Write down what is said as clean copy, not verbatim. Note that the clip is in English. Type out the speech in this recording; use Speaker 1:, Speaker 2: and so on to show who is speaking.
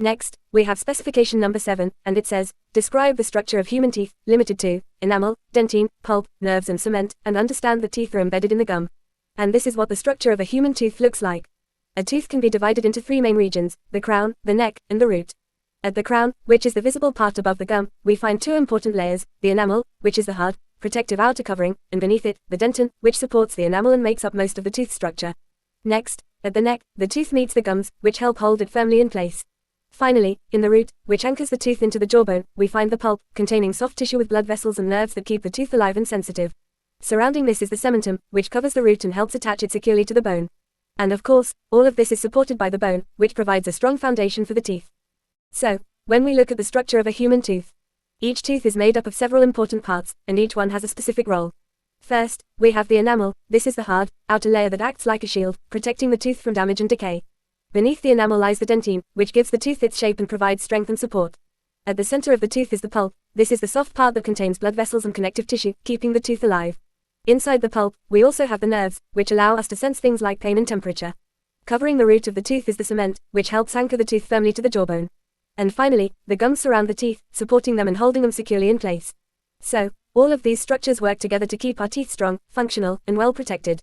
Speaker 1: Next, we have specification number 7, and it says, describe the structure of human teeth, limited to enamel, dentine, pulp, nerves and cement, and understand the teeth are embedded in the gum. And this is what the structure of a human tooth looks like. A tooth can be divided into 3 main regions, the crown, the neck, and the root. At the crown, which is the visible part above the gum, we find 2 important layers, the enamel, which is the hard, protective outer covering, and beneath it, the dentin, which supports the enamel and makes up most of the tooth structure. Next, at the neck, the tooth meets the gums, which help hold it firmly in place. Finally, in the root, which anchors the tooth into the jawbone, we find the pulp, containing soft tissue with blood vessels and nerves that keep the tooth alive and sensitive. Surrounding this is the cementum, which covers the root and helps attach it securely to the bone. And of course, all of this is supported by the bone, which provides a strong foundation for the teeth. So, when we look at the structure of a human tooth, each tooth is made up of several important parts, and each one has a specific role. First, we have the enamel. This is the hard, outer layer that acts like a shield, protecting the tooth from damage and decay. Beneath the enamel lies the dentine, which gives the tooth its shape and provides strength and support. At the center of the tooth is the pulp. This is the soft part that contains blood vessels and connective tissue, keeping the tooth alive. Inside the pulp, we also have the nerves, which allow us to sense things like pain and temperature. Covering the root of the tooth is the cement, which helps anchor the tooth firmly to the jawbone. And finally, the gums surround the teeth, supporting them and holding them securely in place. So, all of these structures work together to keep our teeth strong, functional, and well protected.